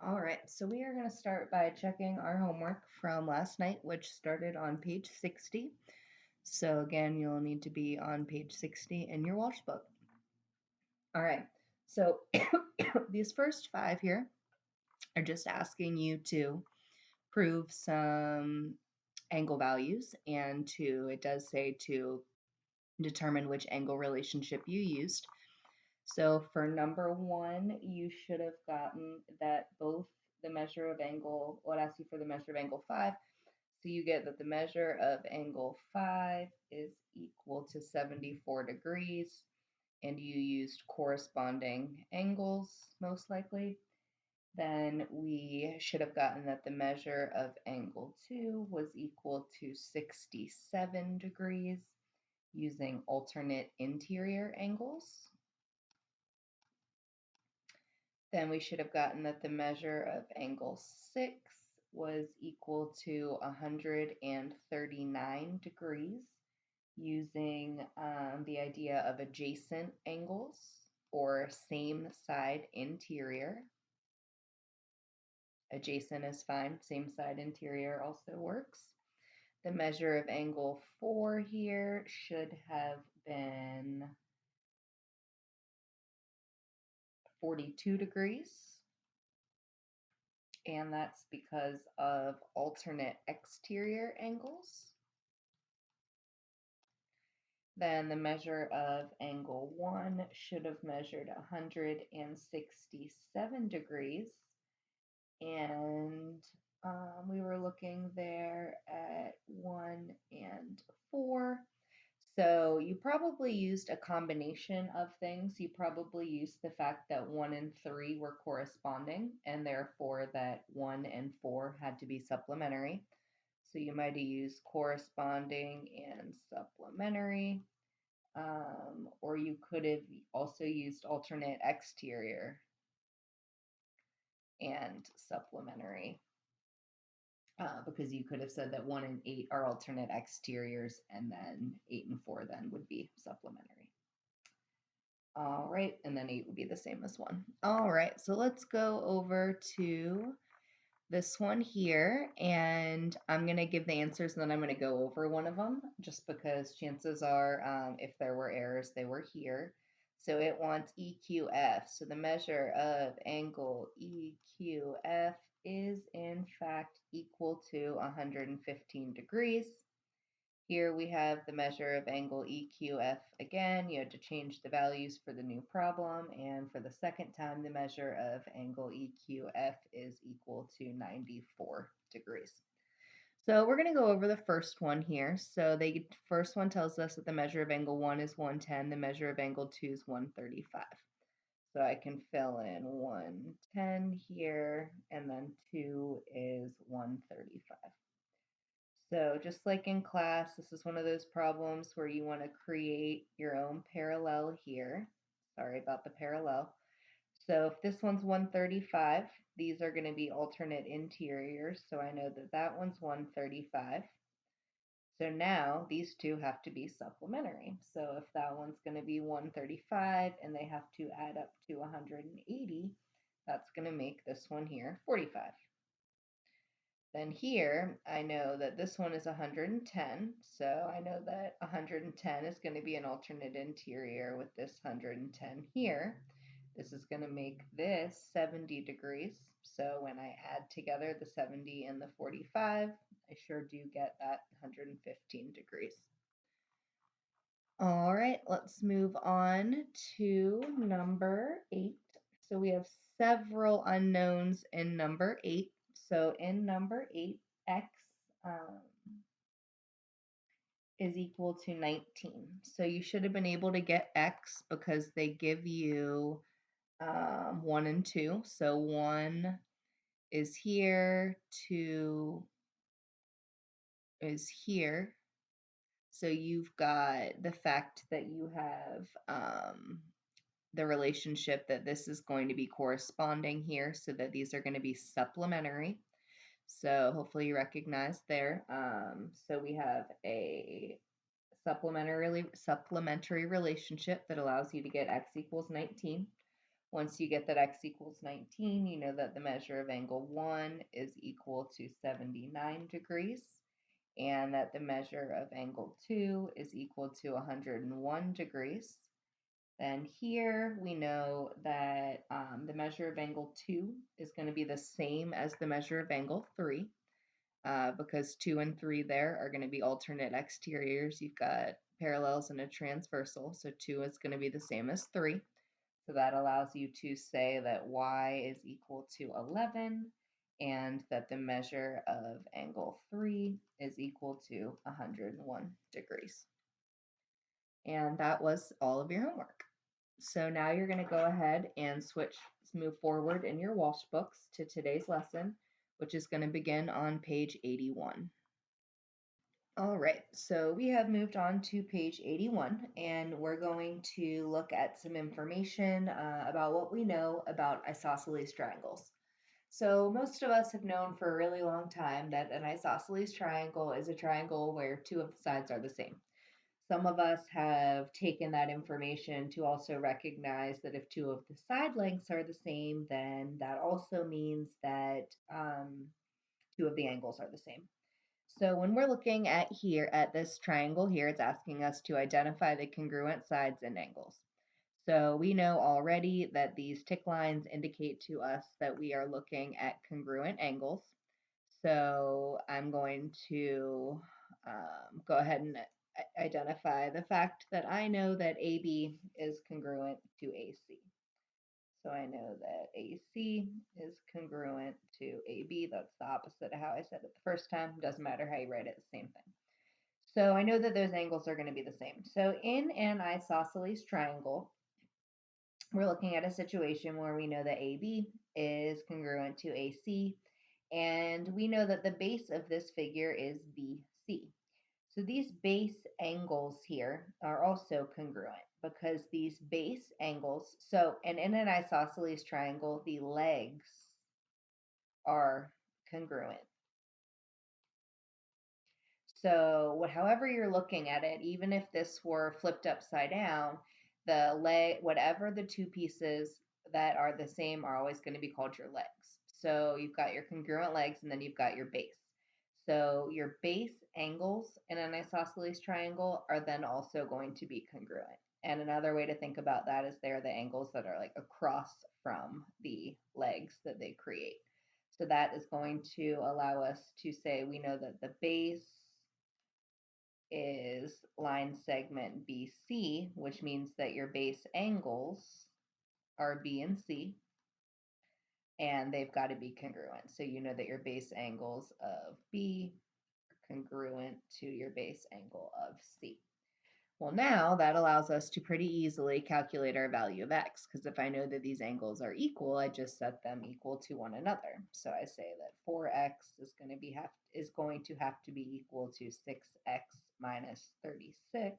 All right, so we are going to start by checking our homework from last night, which started on page 60. So again, you'll need to be on page 60 in your Walch book. All right, so these first five here are just asking you to prove some angle values, and it does say to determine which angle relationship you used. So for number one, you should have gotten that both the measure of angle, well, it asks you for the measure of angle 5. So you get that the measure of angle 5 is equal to 74 degrees, and you used corresponding angles, most likely. Then we should have gotten that the measure of angle 2 was equal to 67 degrees using alternate interior angles. Then we should have gotten that the measure of angle 6 was equal to 139 degrees using the idea of adjacent angles or same side interior. Adjacent is fine, same side interior also works. The measure of angle 4 here should have been 42 degrees, and that's because of alternate exterior angles. Then the measure of angle 1 should have measured 167 degrees, and we were looking there at 1 and 4. So you probably used a combination of things. You probably used the fact that 1 and 3 were corresponding, and therefore that 1 and 4 had to be supplementary. So you might have used corresponding and supplementary, or you could have also used alternate exterior and supplementary. Because you could have said that 1 and 8 are alternate exteriors, and then 8 and 4 then would be supplementary. All right, and then 8 would be the same as 1. All right, so let's go over to this one here, and I'm going to give the answers, and then I'm going to go over one of them, just because chances are, if there were errors, they were here. So it wants EQF. So the measure of angle EQF is in fact equal to 115 degrees. Here we have the measure of angle EQF again. You had to change the values for the new problem, and for the second time, the measure of angle EQF is equal to 94 degrees. So we're going to go over the first one here. So the first one tells us that the measure of angle 1 is 110, the measure of angle 2 is 135. So I can fill in 110 here, and then 2 is 135. So just like in class, this is one of those problems where you want to create your own parallel here. Sorry about the parallel. So if this one's 135, these are going to be alternate interiors. So I know that that one's 135. So now these two have to be supplementary. So if that one's going to be 135 and they have to add up to 180, that's going to make this one here 45. Then here, I know that this one is 110, so I know that 110 is going to be an alternate interior with this 110 here. This is going to make this 70 degrees. So when I add together the 70 and the 45, I sure do get that 115 degrees. All right, let's move on to number 8. So we have several unknowns in number 8. So in number 8, x is equal to 19. So you should have been able to get x because they give you 1 and 2. So 1 is here, 2 is here. So you've got the fact that you have the relationship that this is going to be corresponding here, so that these are going to be supplementary. So hopefully you recognize there. So we have a supplementary relationship that allows you to get x equals 19. Once you get that x equals 19, you know that the measure of angle 1 is equal to 79 degrees, and that the measure of angle 2 is equal to 101 degrees. Then here we know that the measure of angle 2 is going to be the same as the measure of angle 3, because 2 and 3 there are going to be alternate exteriors. You've got parallels and a transversal, so 2 is going to be the same as 3. So that allows you to say that y is equal to 11 and that the measure of angle 3 is equal to 101 degrees. And that was all of your homework. So now you're going to go ahead and move forward in your Walch books to today's lesson, which is going to begin on page 81. All right, so we have moved on to page 81, and we're going to look at some information about what we know about isosceles triangles. So most of us have known for a really long time that an isosceles triangle is a triangle where two of the sides are the same. Some of us have taken that information to also recognize that if two of the side lengths are the same, then that also means that two of the angles are the same. So when we're looking at this triangle here, it's asking us to identify the congruent sides and angles. So we know already that these tick lines indicate to us that we are looking at congruent angles. So I'm going to go ahead and identify the fact that I know that AB is congruent to AC. So I know that AC is congruent to AB. That's the opposite of how I said it the first time. Doesn't matter how you write it, the same thing. So I know that those angles are going to be the same. So in an isosceles triangle, we're looking at a situation where we know that AB is congruent to AC, and we know that the base of this figure is BC. So these base angles here are also congruent because these base angles, and in an isosceles triangle, the legs are congruent. So however you're looking at it, even if this were flipped upside down, whatever the two pieces that are the same are always going to be called your legs. So you've got your congruent legs and then you've got your base. So your base angles in an isosceles triangle are then also going to be congruent. And another way to think about that is they're the angles that are like across from the legs that they create. So that is going to allow us to say we know that the base is line segment BC, which means that your base angles are B and C, and they've got to be congruent. So you know that your base angles of B are congruent to your base angle of C. Well, now that allows us to pretty easily calculate our value of x, because if I know that these angles are equal, I just set them equal to one another. So I say that 4x is going to have to be equal to 6x minus 36.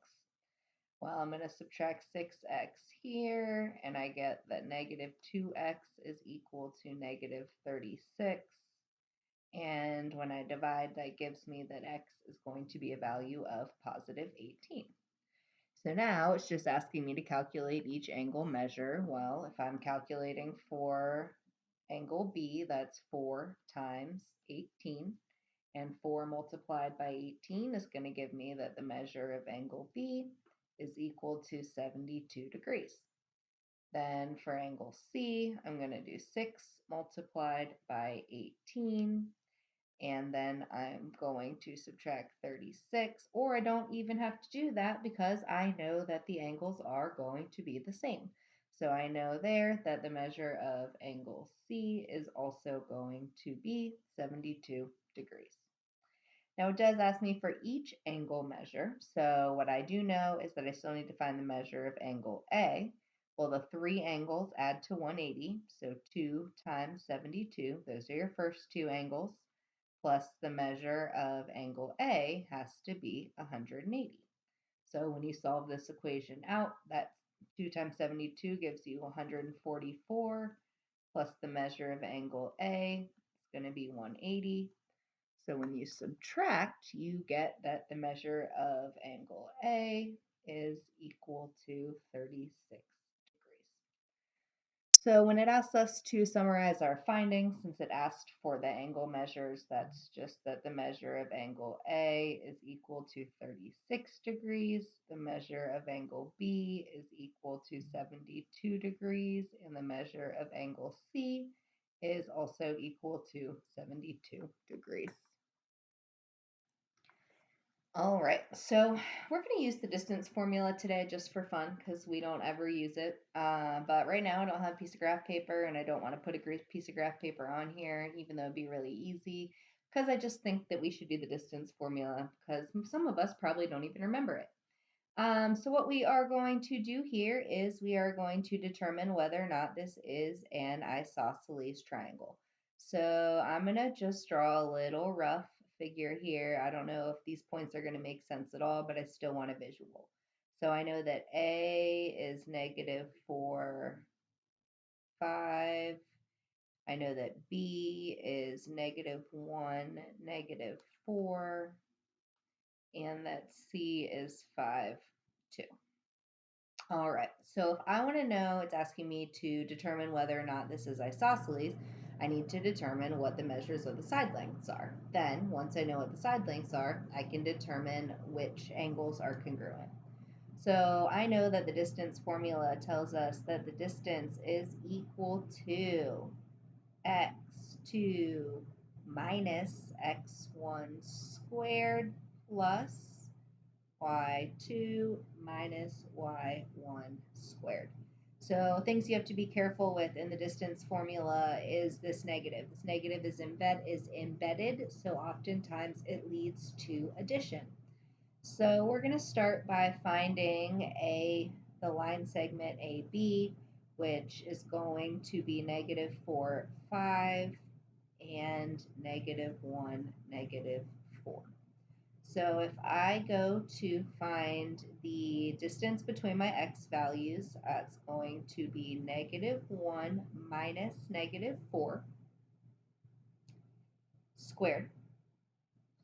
Well, I'm going to subtract 6x here, and I get that negative 2x is equal to negative 36. And when I divide, that gives me that x is going to be a value of positive 18. So now it's just asking me to calculate each angle measure. Well, if I'm calculating for angle B, that's 4 times 18. And 4 multiplied by 18 is going to give me that the measure of angle B is equal to 72 degrees. Then for angle C, I'm going to do 6 multiplied by 18. And then I'm going to subtract 36, or I don't even have to do that because I know that the angles are going to be the same. So I know there that the measure of angle C is also going to be 72 degrees. Now it does ask me for each angle measure. So what I do know is that I still need to find the measure of angle A. Well, the three angles add to 180. So 2 times 72, those are your first two angles, plus the measure of angle A has to be 180. So when you solve this equation out, that's 2 times 72 gives you 144, plus the measure of angle A is going to be 180. So when you subtract, you get that the measure of angle A is equal to 36 degrees. So when it asks us to summarize our findings, since it asked for the angle measures, that's just that the measure of angle A is equal to 36 degrees, the measure of angle B is equal to 72 degrees, and the measure of angle C is also equal to 72 degrees. All right, so we're going to use the distance formula today just for fun because we don't ever use it. But right now I don't have a piece of graph paper and I don't want to put a piece of graph paper on here, even though it'd be really easy, because I just think that we should do the distance formula because some of us probably don't even remember it. So what we are going to do here is we are going to determine whether or not this is an isosceles triangle. So I'm going to just draw a little rough figure here. I don't know if these points are going to make sense at all, but I still want a visual. So I know that A is -4, 5. I know that B is -1, -4, and that C is 5, 2. All right, so if I want to know, it's asking me to determine whether or not this is isosceles, I need to determine what the measures of the side lengths are. Then, once I know what the side lengths are, I can determine which angles are congruent. So I know that the distance formula tells us that the distance is equal to x2 minus x1 squared plus y2 minus y1 squared. So things you have to be careful with in the distance formula is this negative. This negative is embedded, so oftentimes it leads to addition. So we're going to start by finding the line segment AB, which is going to be -4, 5, and -1, -4. So if I go to find the distance between my x values, that's going to be -1 minus -4 squared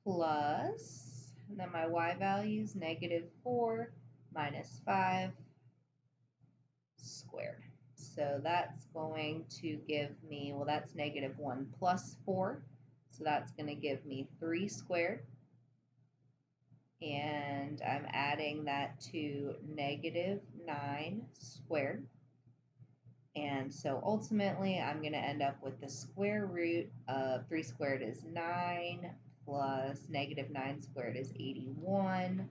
plus, and then my y values, -4 minus 5 squared. So that's going to give me, well, that's -1 plus 4. So that's going to give me 3 squared. And I'm adding that to -9 squared. And so ultimately, I'm going to end up with the square root of 3 squared is 9 plus -9 squared is 81.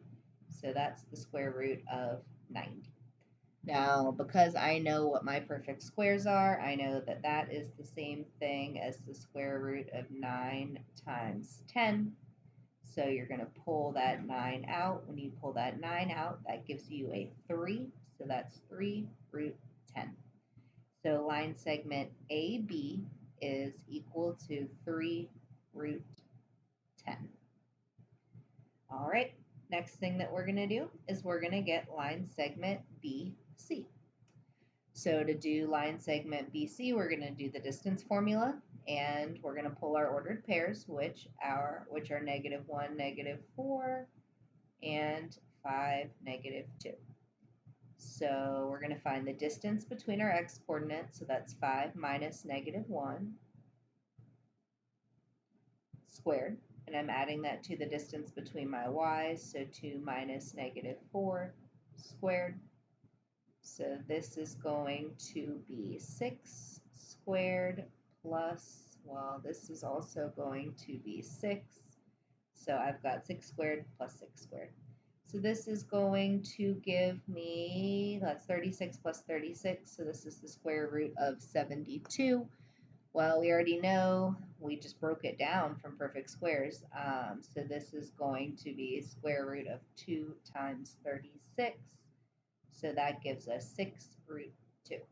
So that's the square root of 90. Now, because I know what my perfect squares are, I know that that is the same thing as the square root of 9 times 10. So you're going to pull that 9 out. When you pull that 9 out, that gives you a 3. So that's 3 root 10. So line segment AB is equal to 3 root 10. All right, next thing that we're going to do is we're going to get line segment BC. So to do line segment BC, we're going to do the distance formula, and we're going to pull our ordered pairs, which are -1, -4, and 5, -2. So we're going to find the distance between our x coordinates, so that's 5 minus -1 squared, and I'm adding that to the distance between my y's, so 2 minus -4 squared. So this is going to be 6 squared plus, well, this is also going to be 6. So I've got 6 squared plus 6 squared. So this is going to give me, that's 36 plus 36. So this is the square root of 72. Well, we already know, we just broke it down from perfect squares. So this is going to be square root of 2 times 36. So that gives us 6 root 2.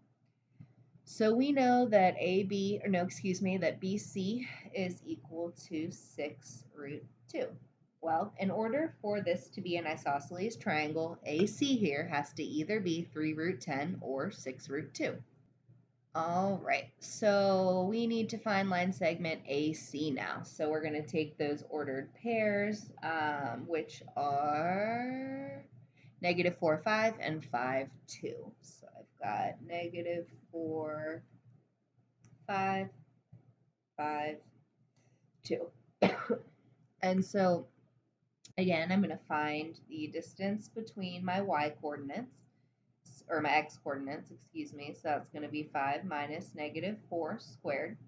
So we know that that BC is equal to 6 root 2. Well, in order for this to be an isosceles triangle, AC here has to either be 3 root 10 or 6 root 2. All right, so we need to find line segment AC now. So we're going to take those ordered pairs, which are -4, 5, and 5, 2. So I've got 4, 5, 5, 2. And so again, I'm going to find the distance between my y coordinates, or my x coordinates, excuse me. So that's going to be 5 minus negative 4 squared,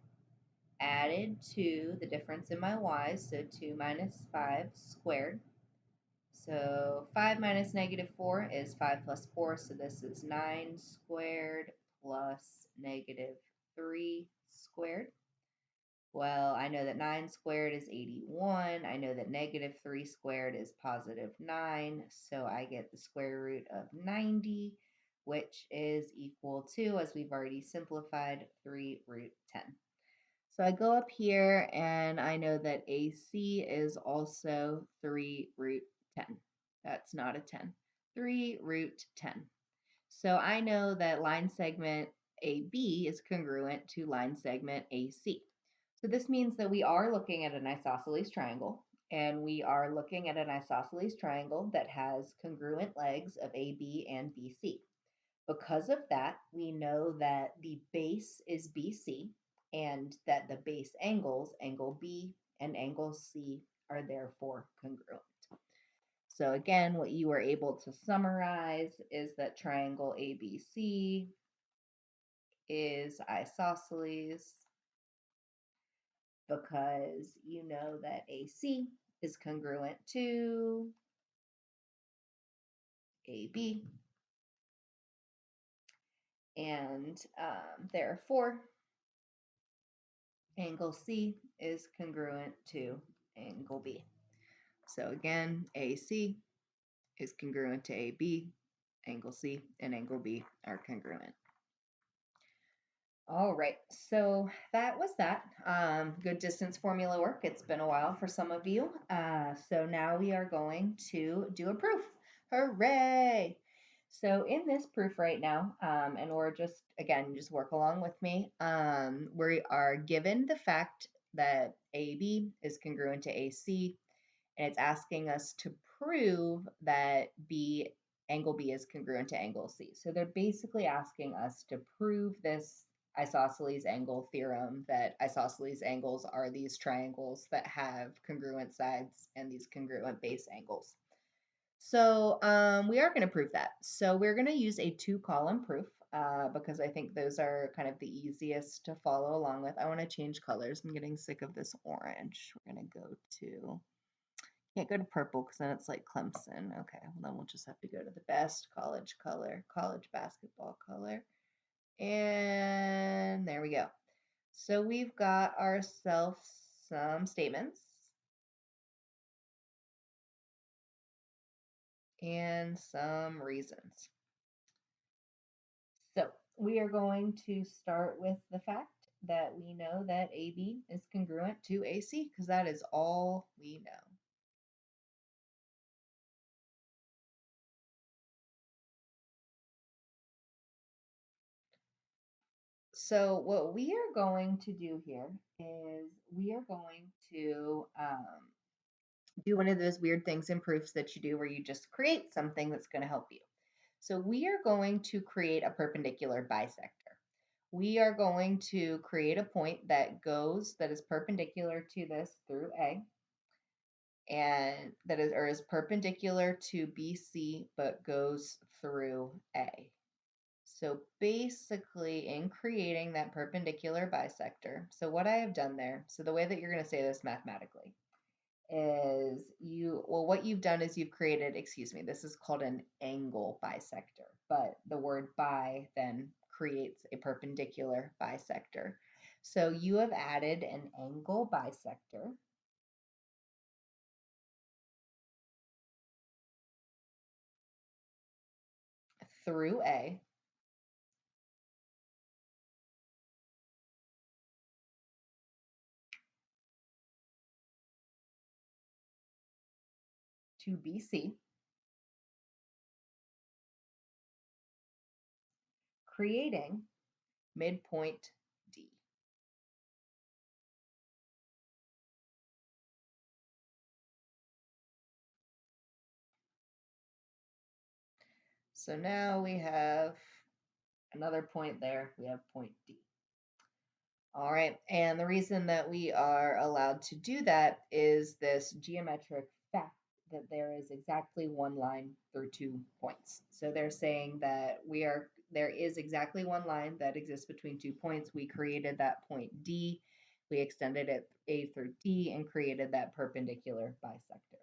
added to the difference in my y's, so 2 minus 5 squared. So 5 minus negative 4 is 5 plus 4, so this is 9 squared plus negative 3 squared. Well, I know that 9 squared is 81. I know that negative 3 squared is positive 9. So I get the square root of 90, which is equal to, as we've already simplified, 3 root 10. So I go up here and I know that AC is also 3 root 10. That's not a 10. 3 root 10. So I know that line segment AB is congruent to line segment AC. So this means that we are looking at an isosceles triangle, and we are looking at an isosceles triangle that has congruent legs of AB and BC. Because of that, we know that the base is BC and that the base angles, angle B and angle C, are therefore congruent. So again, what you were able to summarize is that triangle ABC is isosceles because you know that AC is congruent to AB, and therefore angle C is congruent to angle B. So again, AC is congruent to AB, angle C and angle B are congruent. All right, so that was that. Good distance formula work. It's been a while for some of you. So now we are going to do a proof. Hooray! So in this proof right now, and we're just work along with me. We are given the fact that AB is congruent to AC, and it's asking us to prove that angle B is congruent to angle C. So they're basically asking us to prove this isosceles angle theorem, that isosceles angles are these triangles that have congruent sides and these congruent base angles. So we are going to prove that. So we're going to use a 2-column proof because I think those are kind of the easiest to follow along with. I want to change colors. I'm getting sick of this orange. We're going to go to, can't go to purple because then it's like Clemson. Okay, well then we'll just have to go to the best college color, college basketball color. And there we go. So we've got ourselves some statements and some reasons. So we are going to start with the fact that we know that AB is congruent to AC because that is all we know. So what we are going to do here is we are going to do one of those weird things in proofs that you do where you just create something that's going to help you. So we are going to create a perpendicular bisector. We are going to create a point that is perpendicular to this through A, and that is perpendicular to BC but goes through A. So basically, in creating that perpendicular bisector, so what I have done there, so the way that you're going to say this mathematically is what you've done is you've created, this is called an angle bisector, but the word bi then creates a perpendicular bisector. So you have added an angle bisector through A to BC, creating midpoint D. So now we have another point there. We have point D. All right, and the reason that we are allowed to do that is this geometric fact that there is exactly one line through 2 points. So they're saying that there is exactly one line that exists between 2 points. We created that point D, we extended it A through D and created that perpendicular bisector.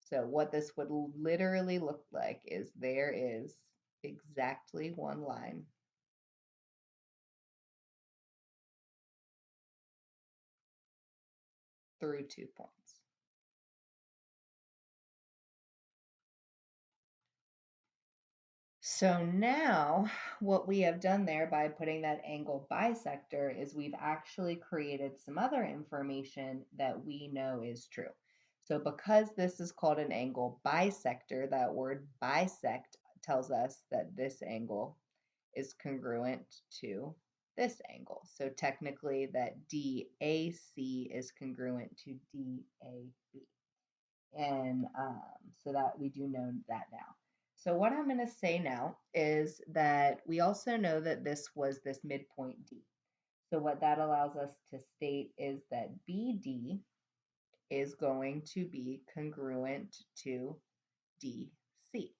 So what this would literally look like is there is exactly one line through 2 points. So now what we have done there by putting that angle bisector is we've actually created some other information that we know is true. So because this is called an angle bisector, that word bisect tells us that this angle is congruent to this angle. So technically that DAC is congruent to DAB. And so that we do know that now. So what I'm going to say now is that we also know that this was this midpoint D. So what that allows us to state is that BD is going to be congruent to DC.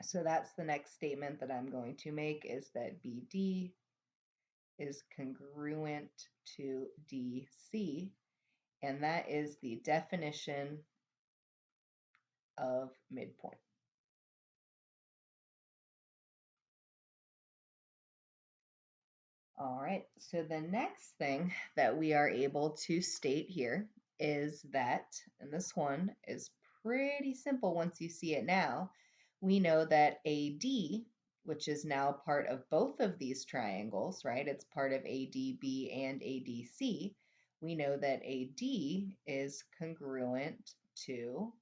So that's the next statement that I'm going to make is that BD is congruent to DC, and that is the definition of midpoint. All right, so the next thing that we are able to state here is that, and this one is pretty simple once you see it now, we know that AD, which is now part of both of these triangles, right? It's part of ADB and ADC. We know that AD is congruent to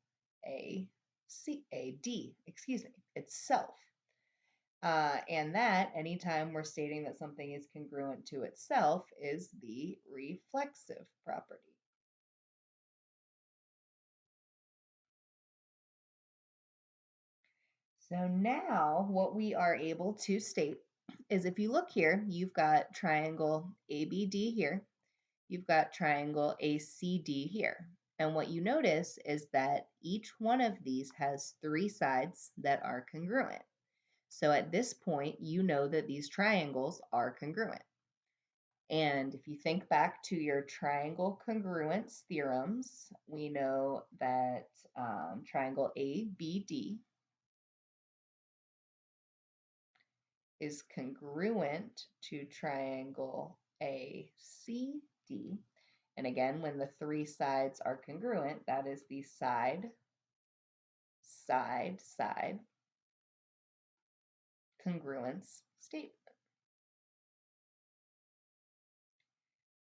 AD, excuse me, itself. And that, anytime we're stating that something is congruent to itself, is the reflexive property. So now what we are able to state is if you look here, you've got triangle ABD here, you've got triangle ACD here. And what you notice is that each one of these has 3 sides that are congruent. So at this point, you know that these triangles are congruent. And if you think back to your triangle congruence theorems, we know that triangle ABD is congruent to triangle ACD. And again, when the 3 sides are congruent, that is the side, side, side congruence statement.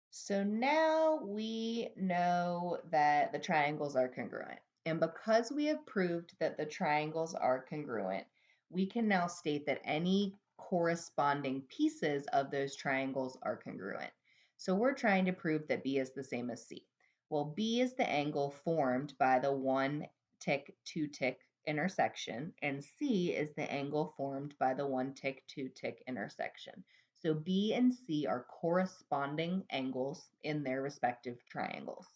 So now we know that the triangles are congruent. And because we have proved that the triangles are congruent, we can now state that any corresponding pieces of those triangles are congruent. So we're trying to prove that B is the same as C. Well, B is the angle formed by the 1 tick, 2 tick intersection, and C is the angle formed by the 1 tick, 2 tick intersection. So B and C are corresponding angles in their respective triangles.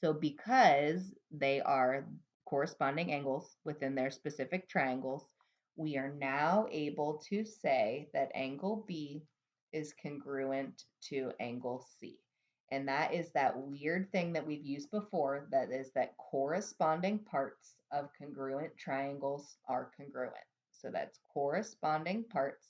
So because they are corresponding angles within their specific triangles, we are now able to say that angle B is congruent to angle C. And that is that weird thing that we've used before, that is that corresponding parts of congruent triangles are congruent. So that's corresponding parts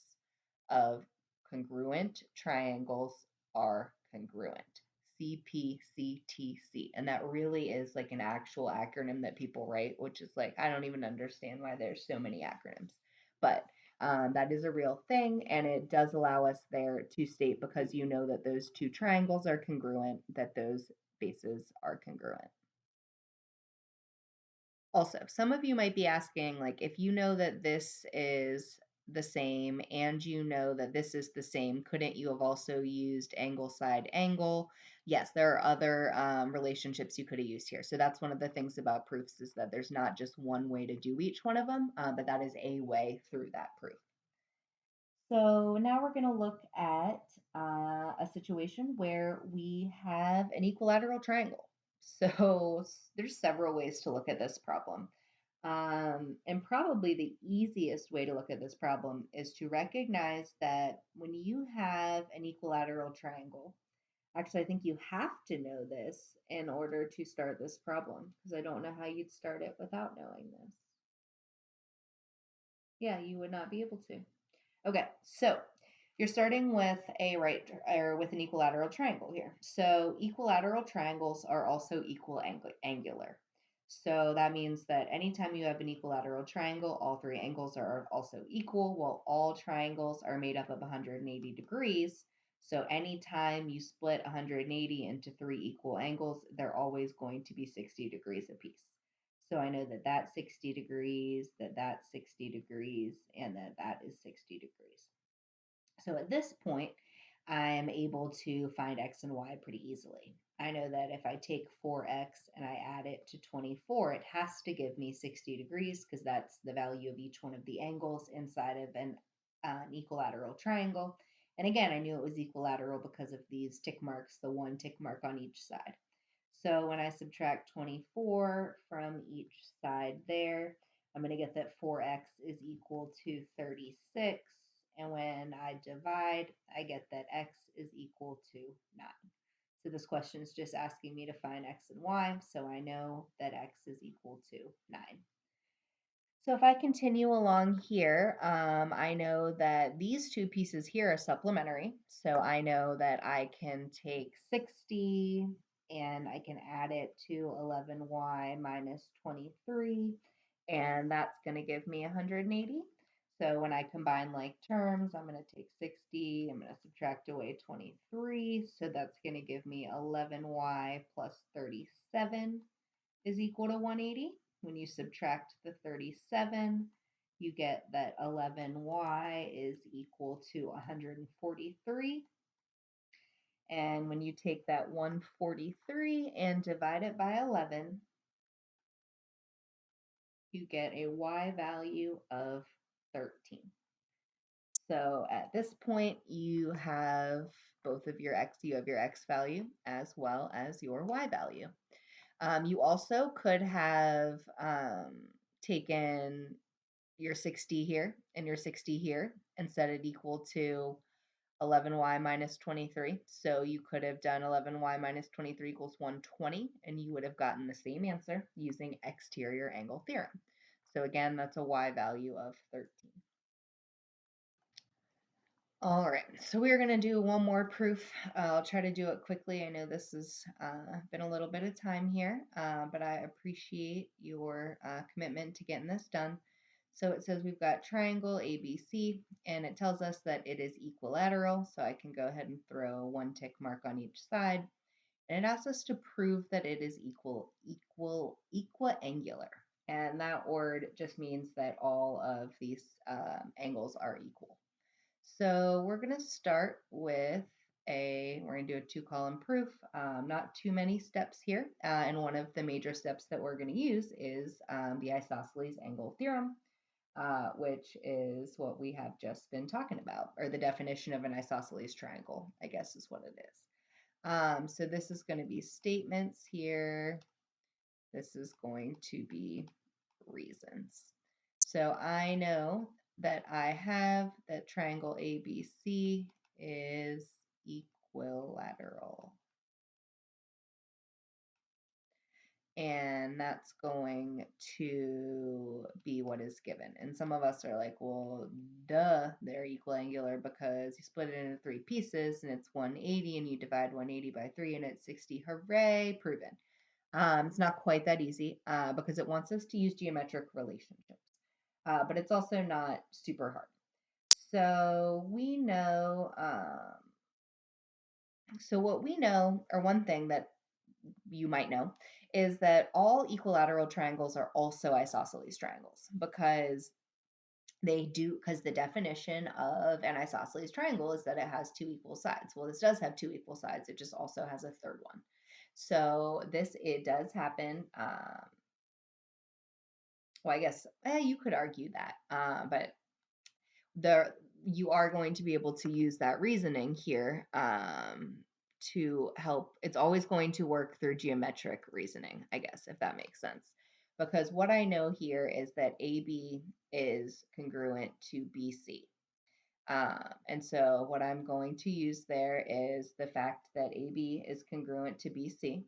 of congruent triangles are congruent. CPCTC. And that really is like an actual acronym that people write, which is like, I don't even understand why there's so many acronyms. But that is a real thing, and it does allow us there to state, because you know that those 2 triangles are congruent, that those bases are congruent. Also, some of you might be asking, like, if you know that this is the same and you know that this is the same, couldn't you have also used angle side angle? Yes, there are other relationships you could have used here. So that's one of the things about proofs, is that there's not just one way to do each one of them, but that is a way through that proof. So now we're going to look at a situation where we have an equilateral triangle. So there's several ways to look at this problem. And probably the easiest way to look at this problem is to recognize that when you have an equilateral triangle, actually, I think you have to know this in order to start this problem because I don't know how you'd start it without knowing this. Yeah, you would not be able to. Okay, so you're starting with a right or with an equilateral triangle here. So equilateral triangles are also angular. So that means that anytime you have an equilateral triangle, all three angles are also equal. Well, all triangles are made up of 180 degrees. So anytime you split 180 into three equal angles, they're always going to be 60 degrees apiece. So I know that that's 60 degrees, that that's 60 degrees, and that that is 60 degrees. So at this point, I'm able to find x and y pretty easily. I know that if I take 4x and I add it to 24, it has to give me 60 degrees because that's the value of each one of the angles inside of an equilateral triangle. And again, I knew it was equilateral because of these tick marks, the one tick mark on each side. So when I subtract 24 from each side there, I'm going to get that 4x is equal to 36. And when I divide, I get that x is equal to 9. So this question is just asking me to find x and y, so I know that x is equal to 9. So if I continue along here, I know that these two pieces here are supplementary. So I know that I can take 60 and I can add it to 11y minus 23, and that's going to give me 180. So when I combine like terms, I'm going to take 60, I'm going to subtract away 23, so that's going to give me 11y plus 37 is equal to 180. When you subtract the 37, you get that 11y is equal to 143. And when you take that 143 and divide it by 11, you get a y value of 13. So at this point, you have both of your x, you have your x value as well as your y value. You also could have taken your 60 here and your 60 here and set it equal to 11y minus 23. So you could have done 11y minus 23 equals 120, and you would have gotten the same answer using exterior angle theorem. So again, that's a y value of 13. All right, so we're going to do one more proof. I'll try to do it quickly. I know this has been a little bit of time here, but I appreciate your commitment to getting this done. So it says we've got triangle ABC, and it tells us that it is equilateral, so I can go ahead and throw one tick mark on each side. And it asks us to prove that it is equiangular. And that word just means that all of these angles are equal. So we're going to start with we're going to do a 2-column proof, not too many steps here. And one of the major steps that we're going to use is the isosceles angle theorem, which is what we have just been talking about, or the definition of an isosceles triangle, I guess is what it is. So this is going to be statements here. This is going to be reasons. So I know that I have that triangle ABC is equilateral. And that's going to be what is given. And some of us are like, well, duh, they're equiangular because you split it into 3 pieces and it's 180 and you divide 180 by 3 and it's 60. Hooray, proven. It's not quite that easy because it wants us to use geometric relationships. But it's also not super hard. So we know, so what we know, or one thing that you might know, is that all equilateral triangles are also isosceles triangles because because the definition of an isosceles triangle is that it has 2 equal sides. Well, this does have 2 equal sides. It just also has a third one. So it does happen. Well, I guess you could argue that, but you are going to be able to use that reasoning here to help. It's always going to work through geometric reasoning, I guess, if that makes sense. Because what I know here is that AB is congruent to BC. And so what I'm going to use there is the fact that AB is congruent to BC.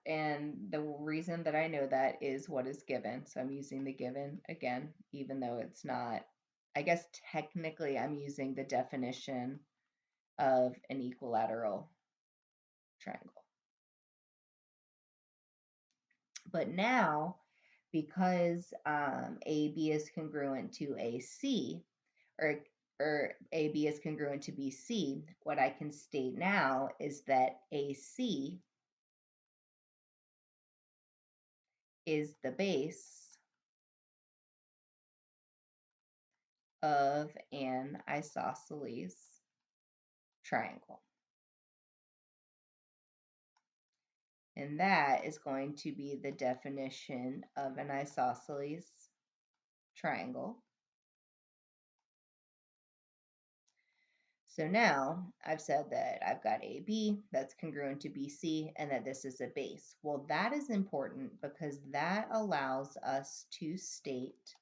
And the reason that I know that is what is given. So I'm using the given again, even though it's not, I guess technically I'm using the definition of an equilateral triangle. But now, because AB is congruent to AC, or AB is congruent to BC, what I can state now is that AC is the base of an isosceles triangle. And that is going to be the definition of an isosceles triangle. So now I've said that I've got AB that's congruent to BC and that this is a base. Well, that is important because that allows us to state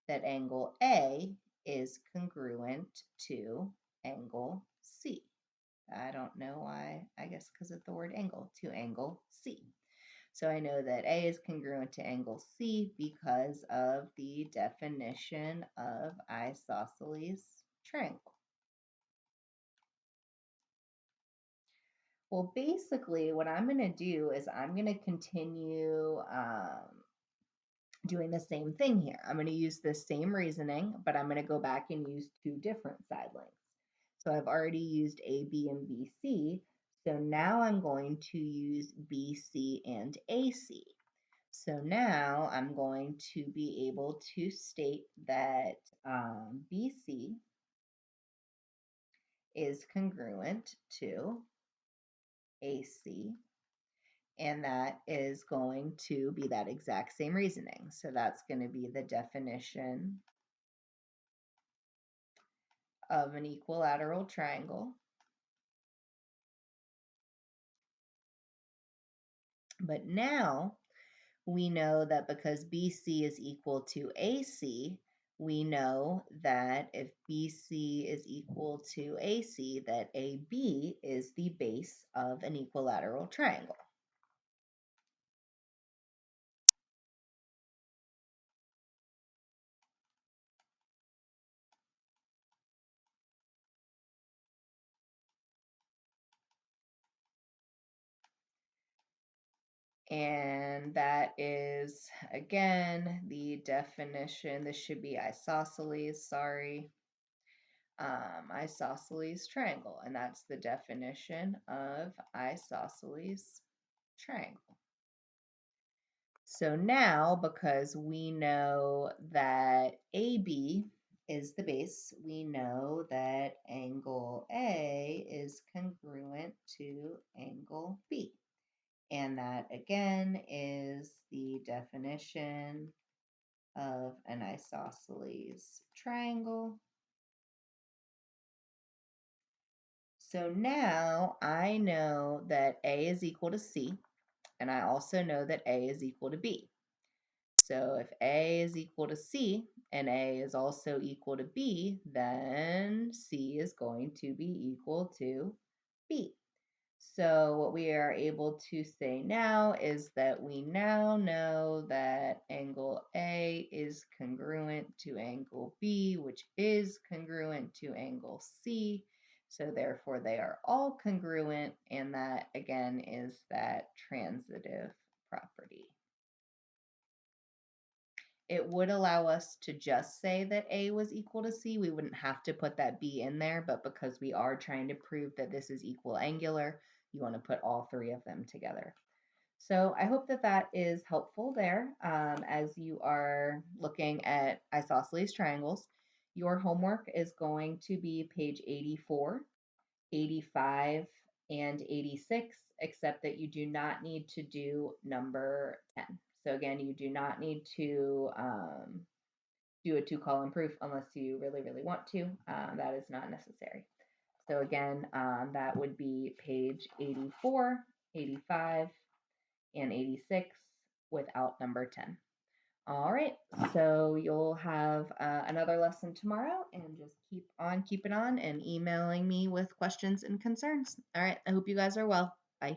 that angle A is congruent to angle C. I don't know why, I guess because of the word angle, to angle C. So I know that A is congruent to angle C because of the definition of isosceles triangle. Well, basically, what I'm going to do is I'm going to continue doing the same thing here. I'm going to use the same reasoning, but I'm going to go back and use two different side lengths. So I've already used AB and BC. So now I'm going to use BC and AC. So now I'm going to be able to state that BC is congruent to AC, and that is going to be that exact same reasoning. So that's going to be the definition of an equilateral triangle. But now we know that because BC is equal to AC, we know that if BC is equal to AC, that AB is the base of an equilateral triangle. And that is, again, the definition. This should be isosceles, sorry. Isosceles triangle, and that's the definition of isosceles triangle. So now, because we know that AB is the base, we know that angle A is congruent to angle B. And that again is the definition of an isosceles triangle. So now I know that A is equal to C, and I also know that A is equal to B. So if A is equal to C and A is also equal to B, then C is going to be equal to B. So what we are able to say now is that we now know that angle A is congruent to angle B, which is congruent to angle C. So therefore they are all congruent, and that again is that transitive property. It would allow us to just say that A was equal to C. We wouldn't have to put that B in there, but because we are trying to prove that this is equal angular, you want to put all three of them together. So I hope that that is helpful there as you are looking at isosceles triangles. Your homework is going to be page 84, 85, and 86, except that you do not need to do number 10. So again, you do not need to do a 2-column proof unless you really, really want to. That is not necessary. So again, that would be page 84, 85, and 86 without number 10. All right, so you'll have another lesson tomorrow, and just keep on keeping on and emailing me with questions and concerns. All right, I hope you guys are well. Bye.